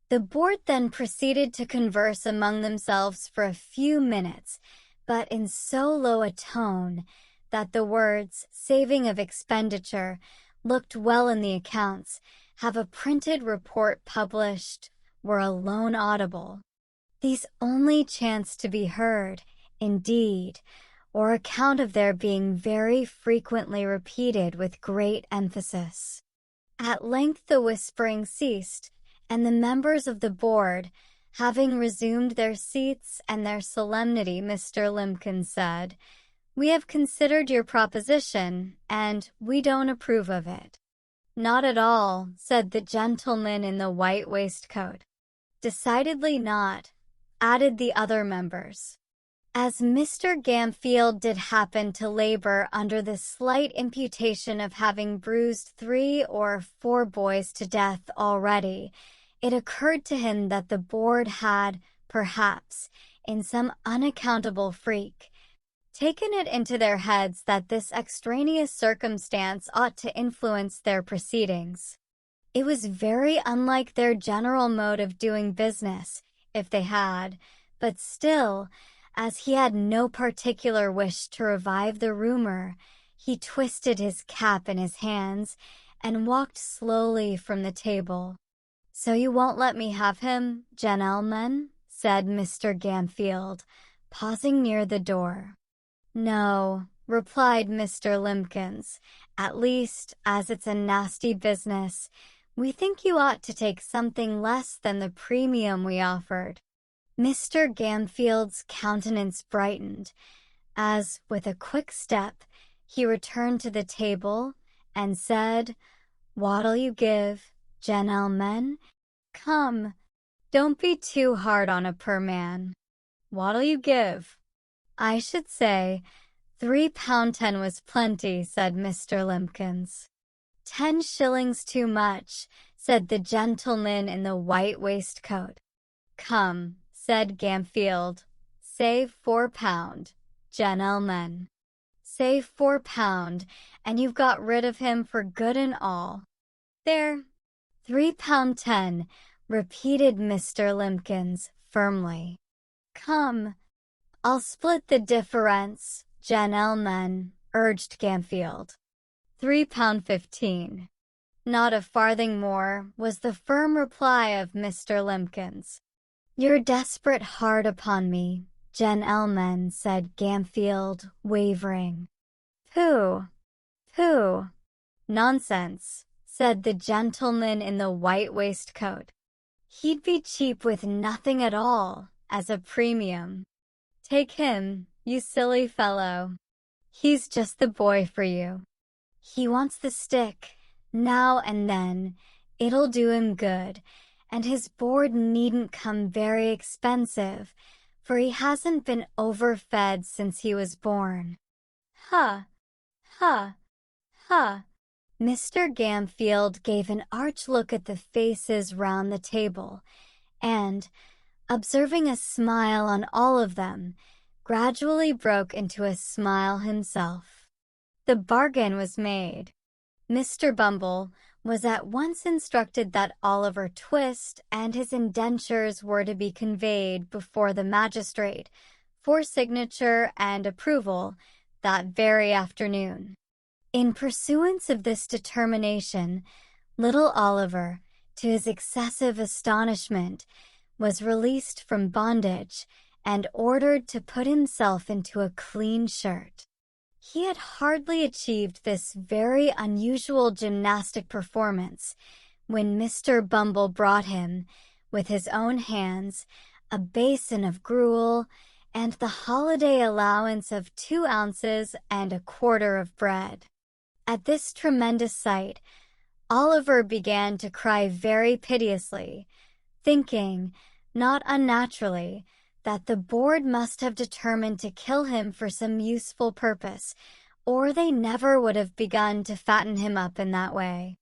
Speaker 2: The board then proceeded to converse among themselves for a few minutes, but in so low a tone that the words "saving of expenditure," "looked well in the accounts," "have a printed report published," were alone audible. These only chanced to be heard, indeed, or account of their being very frequently repeated with great emphasis. At length the whispering ceased, and the members of the board, having resumed their seats and their solemnity, Mr. Limbkins said, "We have considered your proposition, and we don't approve of it." "Not at all," said the gentleman in the white waistcoat. "Decidedly not," added the other members. As Mr. Gamfield did happen to labor under the slight imputation of having bruised 3 or 4 boys to death already, it occurred to him that the board had, perhaps, in some unaccountable freak, taken it into their heads that this extraneous circumstance ought to influence their proceedings. It was very unlike their general mode of doing business, if they had, but still, as he had no particular wish to revive the rumor, he twisted his cap in his hands and walked slowly from the table. "So you won't let me have him, gentlemen?" said Mr. Gamfield, pausing near the door. "No," replied Mr. Limbkins, "at least, as it's a nasty business, we think you ought to take something less than the premium we offered." Mr. Gamfield's countenance brightened, as, with a quick step, he returned to the table, and said, "What'll you give, gentlemen? Come, don't be too hard on a per man. What'll you give?" "I should say £3.10 was plenty," said Mr. Limbkins. "10 shillings too much," said the gentleman in the white waistcoat. "Come," said Gamfield, "say £4, gentlemen. Say £4, and you've got rid of him for good and all." "There, £3.10, repeated Mr. Limbkins firmly. "Come, I'll split the difference, gentlemen, urged Gamfield. £3.15. Not a farthing more, was the firm reply of Mr. Limbkins. You're desperate hard upon me, gentlemen, said Gamfield, wavering. Pooh! Pooh! Nonsense, said the gentleman in the white waistcoat. He'd be cheap with nothing at all, as a premium. Take him, you silly fellow. He's just the boy for you. He wants the stick, now and then. It'll do him good, and his board needn't come very expensive, for he hasn't been overfed since he was born. Ha! Ha! Ha! Mr. Gamfield gave an arch look at the faces round the table, and, observing a smile on all of them, gradually broke into a smile himself. The bargain was made. Mr. Bumble was at once instructed that Oliver Twist and his indentures were to be conveyed before the magistrate for signature and approval that very afternoon. In pursuance of this determination, little Oliver, to his excessive astonishment, was released from bondage and ordered to put himself into a clean shirt. He had hardly achieved this very unusual gymnastic performance when Mr. Bumble brought him, with his own hands, a basin of gruel and the holiday allowance of 2 ounces and a quarter of bread. At this tremendous sight, Oliver began to cry very piteously, thinking, not unnaturally, that the board must have determined to kill him for some useful purpose, or they never would have begun to fatten him up in that way.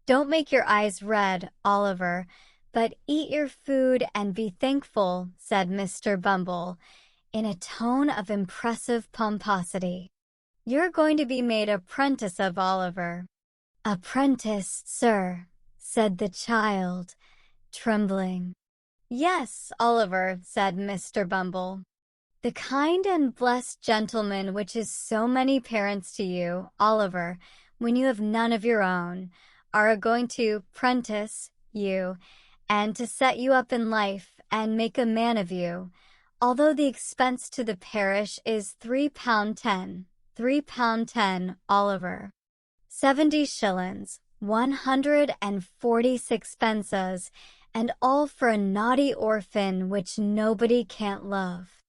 Speaker 2: Don't make your eyes red, Oliver, but eat your food and be thankful, said Mr. Bumble, in a tone of impressive pomposity. You're going to be made apprentice of, Oliver. Apprentice, sir, said the child, trembling. Yes, Oliver, said Mr. Bumble. The kind and blessed gentleman which is so many parents to you, Oliver, when you have none of your own, are a-going to prentice you, and to set you up in life, and make a man of you, although the expense to the parish is £3.10. £3.10, Oliver. 70 shillings, 146 pences, and all for a naughty orphan which nobody can't love.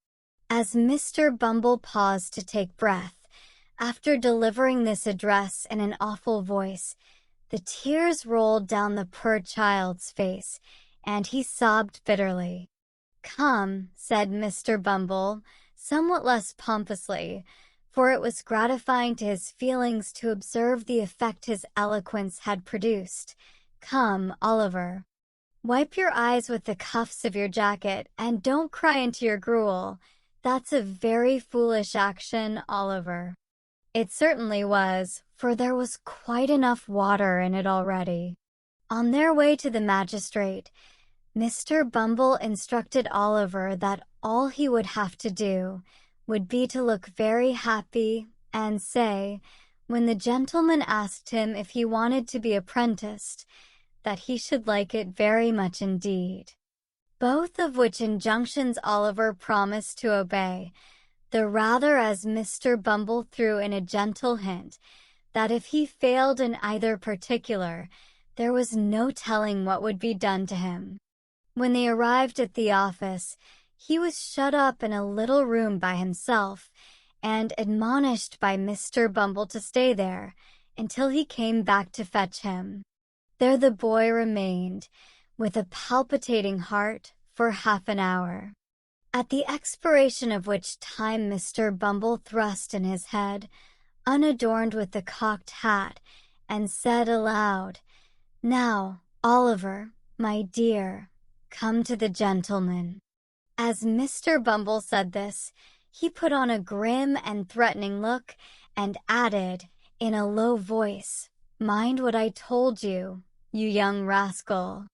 Speaker 2: As Mr. Bumble paused to take breath, after delivering this address in an awful voice, the tears rolled down the poor child's face, and he sobbed bitterly. Come, said Mr. Bumble, somewhat less pompously, for it was gratifying to his feelings to observe the effect his eloquence had produced. Come, Oliver. Wipe your eyes with the cuffs of your jacket, and don't cry into your gruel. That's a very foolish action, Oliver. It certainly was, for there was quite enough water in it already. On their way to the magistrate, Mr. Bumble instructed Oliver that all he would have to do would be to look very happy and say, when the gentleman asked him if he wanted to be apprenticed, that he should like it very much indeed. Both of which injunctions Oliver promised to obey, the rather as Mr. Bumble threw in a gentle hint that if he failed in either particular, there was no telling what would be done to him. When they arrived at the office, he was shut up in a little room by himself, and admonished by Mr. Bumble to stay there until he came back to fetch him. There the boy remained, with a palpitating heart, for half an hour, at the expiration of which time Mr. Bumble thrust in his head, unadorned with the cocked hat, and said aloud, Now, Oliver, my dear, come to the gentleman. As Mr. Bumble said this, he put on a grim and threatening look, and added, in a low voice, Mind what I told you, you young rascal.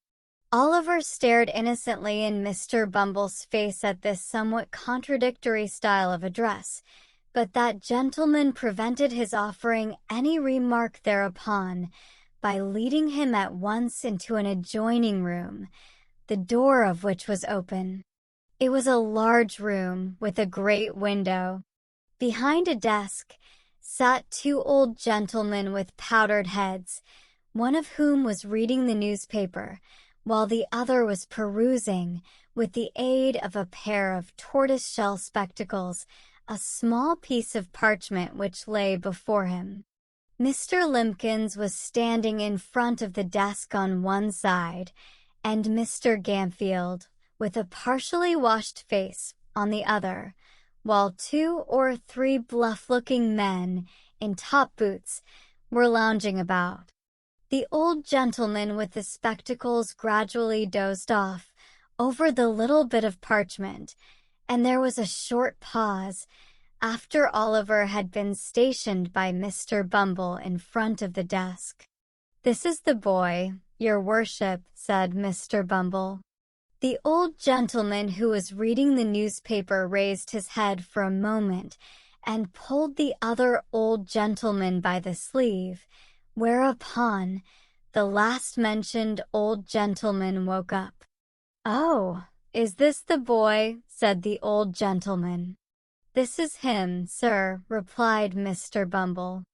Speaker 2: Oliver stared innocently in Mr. Bumble's face at this somewhat contradictory style of address, but that gentleman prevented his offering any remark thereupon by leading him at once into an adjoining room, the door of which was open. It was a large room with a great window. Behind a desk sat two old gentlemen with powdered heads, one of whom was reading the newspaper, while the other was perusing, with the aid of a pair of tortoise-shell spectacles, a small piece of parchment which lay before him. Mr. Limbkins was standing in front of the desk on one side, and Mr. Gamfield, with a partially washed face, on the other, while 2 or 3 bluff-looking men in top boots were lounging about. The old gentleman with the spectacles gradually dozed off over the little bit of parchment, and there was a short pause after Oliver had been stationed by Mr. Bumble in front of the desk. "This is the boy, your worship," said Mr. Bumble. The old gentleman who was reading the newspaper raised his head for a moment and pulled the other old gentleman by the sleeve, whereupon the last-mentioned old gentleman woke up. "Oh, is this the boy?" said the old gentleman. "This is him, sir," replied Mr. Bumble.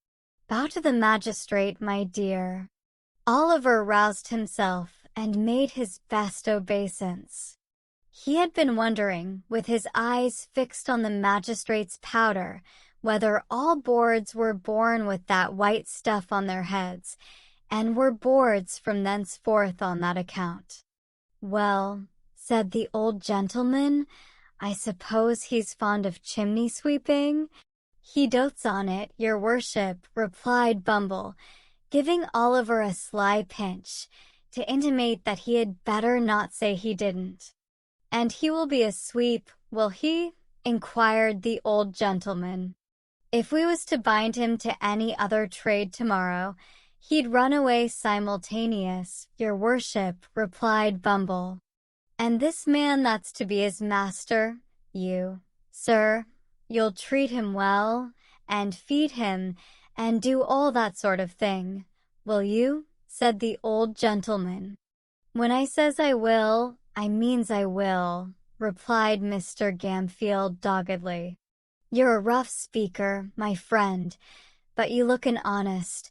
Speaker 2: "Bow to the magistrate, my dear." Oliver roused himself and made his best obeisance. He had been wondering, with his eyes fixed on the magistrate's powder, whether all boards were born with that white stuff on their heads, and were boards from thenceforth on that account. "Well," said the old gentleman, "I suppose he's fond of chimney sweeping?" "He dotes on it, your worship," replied Bumble, giving Oliver a sly pinch to intimate that he had better not say he didn't. "And he will be a sweep, will he?" inquired the old gentleman. "If we was to bind him to any other trade tomorrow, he'd run away simultaneous, your worship," replied Bumble. "And this man that's to be his master, you, sir, you'll treat him well, and feed him, and do all that sort of thing, will you?" said the old gentleman. "When I says I will, I means I will," replied Mr. Gamfield doggedly. "You're a rough speaker, my friend, but you look an honest,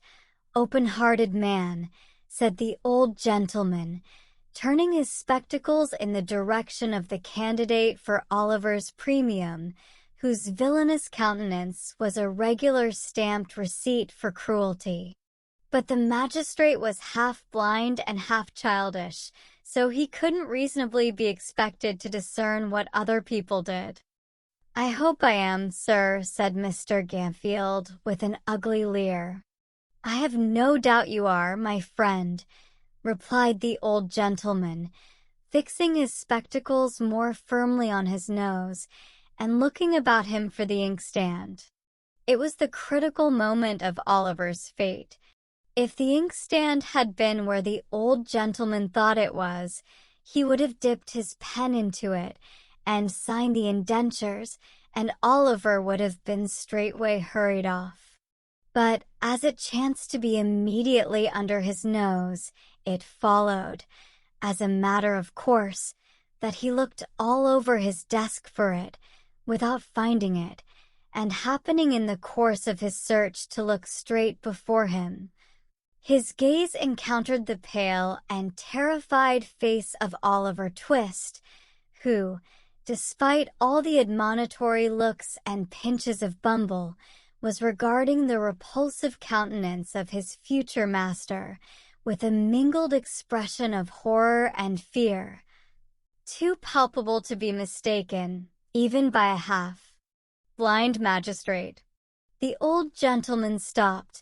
Speaker 2: open-hearted man," said the old gentleman, turning his spectacles in the direction of the candidate for Oliver's premium, whose villainous countenance was a regular stamped receipt for cruelty. But the magistrate was half blind and half childish, so he couldn't reasonably be expected to discern what other people did. "I hope I am, sir," said Mr. Gamfield, with an ugly leer. "I have no doubt you are, my friend," replied the old gentleman, fixing his spectacles more firmly on his nose and looking about him for the inkstand. It was the critical moment of Oliver's fate. If the inkstand had been where the old gentleman thought it was, he would have dipped his pen into it and signed the indentures, and Oliver would have been straightway hurried off. But as it chanced to be immediately under his nose, it followed, as a matter of course, that he looked all over his desk for it, without finding it, and happening in the course of his search to look straight before him, his gaze encountered the pale and terrified face of Oliver Twist, who, despite all the admonitory looks and pinches of Bumble, was regarding the repulsive countenance of his future master with a mingled expression of horror and fear, too palpable to be mistaken, even by a half. "Blind magistrate." The old gentleman stopped,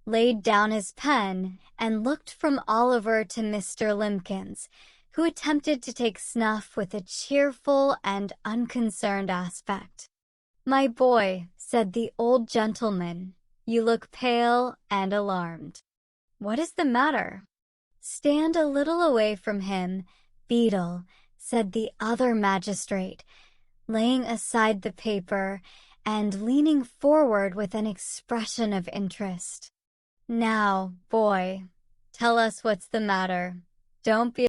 Speaker 2: laid down his pen, and looked from Oliver to Mr. Limbkins, who attempted to take snuff with a cheerful and unconcerned aspect. "My boy," said the old gentleman, "you look pale and alarmed. What is the matter?" Stand a little away from him, Beetle, said the other magistrate, laying aside the paper and leaning forward with an expression of interest. Now, boy, tell us what's the matter. Don't be